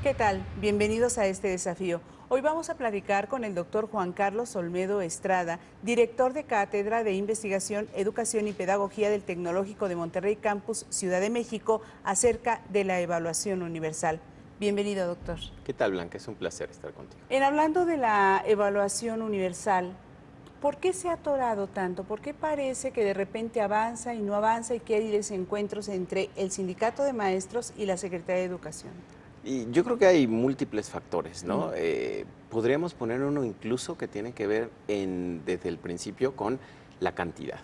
¿Qué tal? Bienvenidos a este desafío. Hoy vamos a platicar con el doctor Juan Carlos Olmedo Estrada, director de Cátedra de Investigación, Educación y Pedagogía del Tecnológico de Monterrey Campus Ciudad de México, acerca de la evaluación universal. Bienvenido, doctor. ¿Qué tal, Blanca? Es un placer estar contigo. En hablando de la evaluación universal, ¿por qué se ha atorado tanto? ¿Por qué parece que de repente avanza y no avanza y que hay desencuentros entre el Sindicato de Maestros y la Secretaría de Educación? Y yo creo que hay múltiples factores, Mm. ¿no? Podríamos poner uno incluso que tiene que ver desde el principio con la cantidad.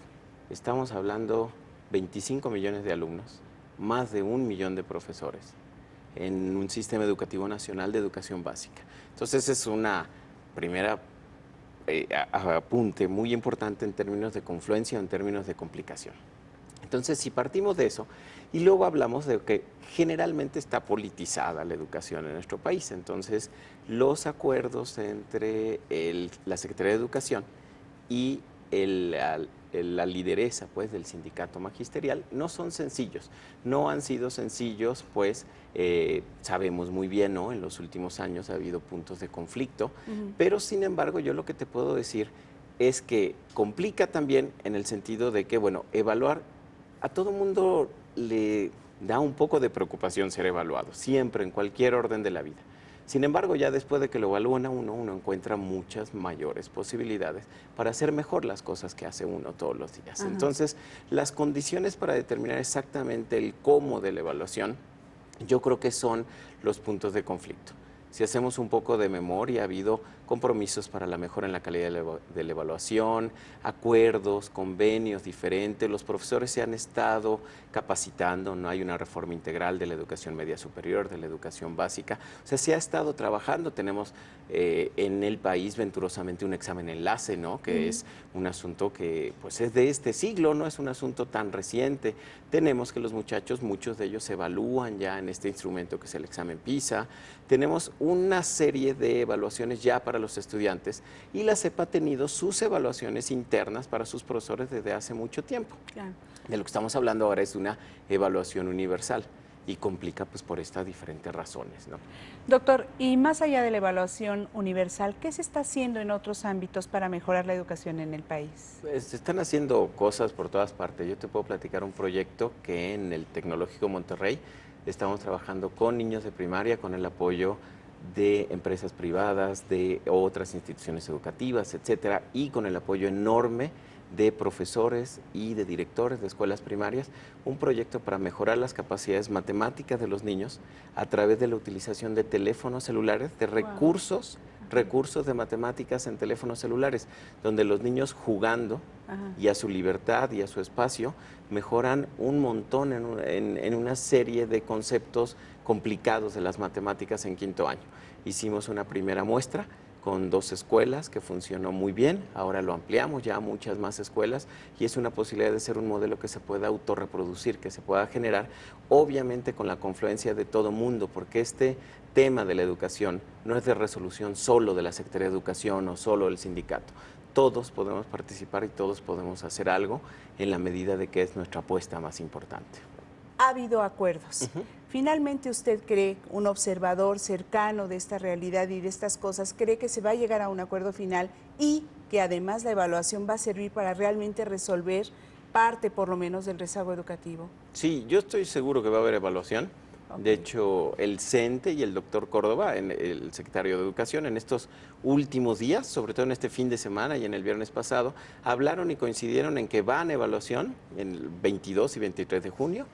Estamos hablando 25 millones de alumnos, más de 1 millón de profesores en un sistema educativo nacional de educación básica. Entonces es una primera apunte muy importante en términos de confluencia o en términos de complicación. Entonces, si partimos de eso, y luego hablamos de que generalmente está politizada la educación en nuestro país, entonces los acuerdos entre la Secretaría de Educación y la lideresa pues, del sindicato magisterial no son sencillos, no han sido sencillos, pues sabemos muy bien, ¿no? En los últimos años ha habido puntos de conflicto, pero sin embargo yo lo que te puedo decir es que complica también en el sentido de que, bueno, evaluar a todo mundo le da un poco de preocupación ser evaluado, siempre, en cualquier orden de la vida. Sin embargo, ya después de que lo evalúan a uno encuentra muchas mayores posibilidades para hacer mejor las cosas que hace uno todos los días. Ajá. Entonces, las condiciones para determinar exactamente el cómo de la evaluación, yo creo que son los puntos de conflicto. Si hacemos un poco de memoria, ha habido compromisos para la mejora en la calidad de la evaluación, acuerdos, convenios diferentes, los profesores se han estado capacitando, no hay una reforma integral de la educación media superior, de la educación básica, o sea, se ha estado trabajando, tenemos en el país venturosamente un examen enlace, ¿no? Que es un asunto que pues es de este siglo, no es un asunto tan reciente, tenemos que los muchachos, muchos de ellos se evalúan ya en este instrumento que es el examen PISA, tenemos una serie de evaluaciones ya para los estudiantes y la SEP ha tenido sus evaluaciones internas para sus profesores desde hace mucho tiempo. Claro. De lo que estamos hablando ahora es de una evaluación universal y complica pues por estas diferentes razones, ¿no? Doctor, y más allá de la evaluación universal, ¿qué se está haciendo en otros ámbitos para mejorar la educación en el país? Pues, se están haciendo cosas por todas partes. Yo te puedo platicar un proyecto que en el Tecnológico Monterrey estamos trabajando con niños de primaria, con el apoyo de empresas privadas, de otras instituciones educativas, etcétera, y con el apoyo enorme de profesores y de directores de escuelas primarias, un proyecto para mejorar las capacidades matemáticas de los niños a través de la utilización de teléfonos celulares, de recursos de matemáticas en teléfonos celulares, donde los niños jugando y a su libertad y a su espacio mejoran un montón en una serie de conceptos complicados de las matemáticas en quinto año. Hicimos una primera muestra con 2 escuelas que funcionó muy bien, ahora lo ampliamos ya a muchas más escuelas y es una posibilidad de ser un modelo que se pueda autorreproducir, que se pueda generar, obviamente con la confluencia de todo mundo, porque este tema de la educación no es de resolución solo de la Secretaría de Educación o solo del sindicato. Todos podemos participar y todos podemos hacer algo en la medida de que es nuestra apuesta más importante. Ha habido acuerdos. Finalmente, ¿usted cree, un observador cercano de esta realidad y de estas cosas, cree que se va a llegar a un acuerdo final y que además la evaluación va a servir para realmente resolver parte, por lo menos, del rezago educativo? Sí, yo estoy seguro que va a haber evaluación. De Ok. hecho, el CENTE y el doctor Córdoba, el secretario de Educación, en estos últimos días, sobre todo en este fin de semana y en el viernes pasado, hablaron y coincidieron en que van a evaluación en el 22 y 23 de junio,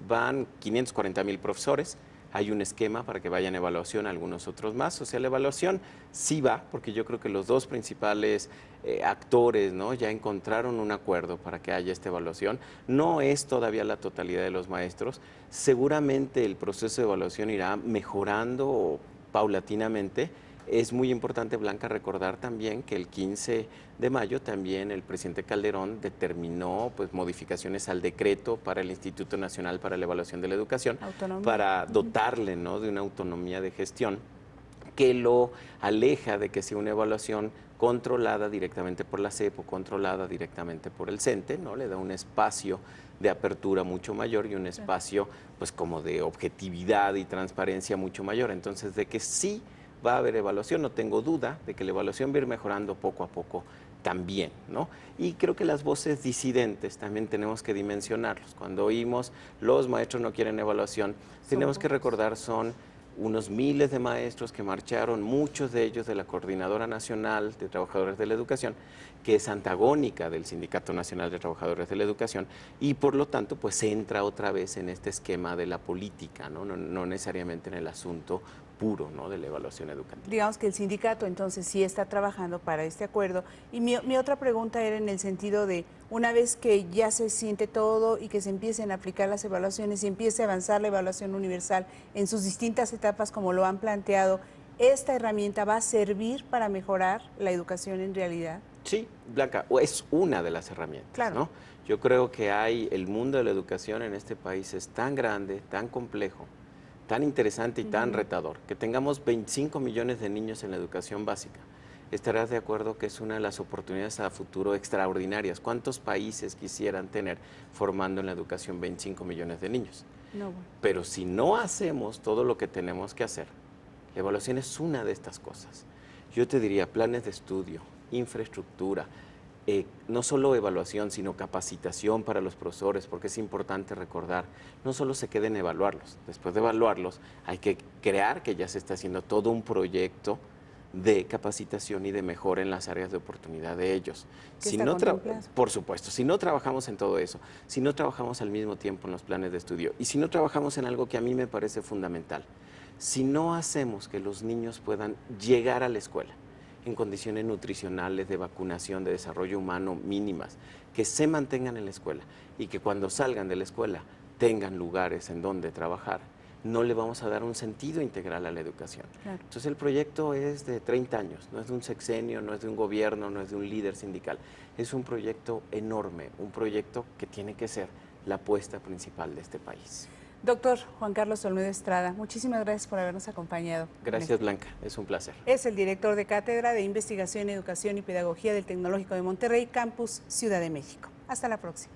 van 540,000 profesores, hay un esquema para que vayan a evaluación algunos otros más, o sea, la evaluación sí va, porque yo creo que los dos principales actores, ¿no? Ya encontraron un acuerdo para que haya esta evaluación, no es todavía la totalidad de los maestros, seguramente el proceso de evaluación irá mejorando paulatinamente. Es muy importante, Blanca, recordar también que el 15 de mayo también el presidente Calderón determinó pues, modificaciones al decreto para el Instituto Nacional para la Evaluación de la Educación Autonomía. para dotarle, ¿no? de una autonomía de gestión que lo aleja de que sea una evaluación controlada directamente por la SEP o controlada directamente por el CENTE, ¿no? Le da un espacio de apertura mucho mayor y un espacio pues como de objetividad y transparencia mucho mayor. Entonces, de que sí va a haber evaluación, no tengo duda de que la evaluación va a ir mejorando poco a poco también, ¿no? Y creo que las voces disidentes también tenemos que dimensionarlos. Cuando oímos los maestros no quieren evaluación, tenemos que recordar son unos miles de maestros que marcharon, muchos de ellos de la Coordinadora Nacional de Trabajadores de la Educación, que es antagónica del Sindicato Nacional de Trabajadores de la Educación, y por lo tanto pues entra otra vez en este esquema de la política, no necesariamente en el asunto puro, ¿no?, de la evaluación educativa. Digamos que el sindicato entonces sí está trabajando para este acuerdo. Y mi otra pregunta era en el sentido de, una vez que ya se siente todo y que se empiecen a aplicar las evaluaciones y empiece a avanzar la evaluación universal en sus distintas etapas como lo han planteado, ¿esta herramienta va a servir para mejorar la educación en realidad? Sí, Blanca, es una de las herramientas, Claro. ¿no? Yo creo que el mundo de la educación en este país es tan grande, tan complejo, tan interesante y tan retador, que tengamos 25 millones de niños en la educación básica. Estarás de acuerdo que es una de las oportunidades a futuro extraordinarias. ¿Cuántos países quisieran tener formando en la educación 25 millones de niños? No, bueno. Pero si no hacemos todo lo que tenemos que hacer, la evaluación es una de estas cosas. Yo te diría planes de estudio, infraestructura, no solo evaluación, sino capacitación para los profesores, porque es importante recordar, no solo se queden evaluarlos, después de evaluarlos hay que crear que ya se está haciendo todo un proyecto de capacitación y de mejora en las áreas de oportunidad de ellos. ¿Qué está contemplado? Por supuesto, si no trabajamos en todo eso, si no trabajamos al mismo tiempo en los planes de estudio y si no trabajamos en algo que a mí me parece fundamental, si no hacemos que los niños puedan llegar a la escuela en condiciones nutricionales, de vacunación, de desarrollo humano mínimas, que se mantengan en la escuela y que cuando salgan de la escuela tengan lugares en donde trabajar, no le vamos a dar un sentido integral a la educación. Claro. Entonces el proyecto es de 30 años, no es de un sexenio, no es de un gobierno, no es de un líder sindical, es un proyecto enorme, un proyecto que tiene que ser la apuesta principal de este país. Doctor Juan Carlos Olmedo Estrada, muchísimas gracias por habernos acompañado. Gracias, Blanca, es un placer. Es el director de Cátedra de Investigación, Educación y Pedagogía del Tecnológico de Monterrey, Campus Ciudad de México. Hasta la próxima.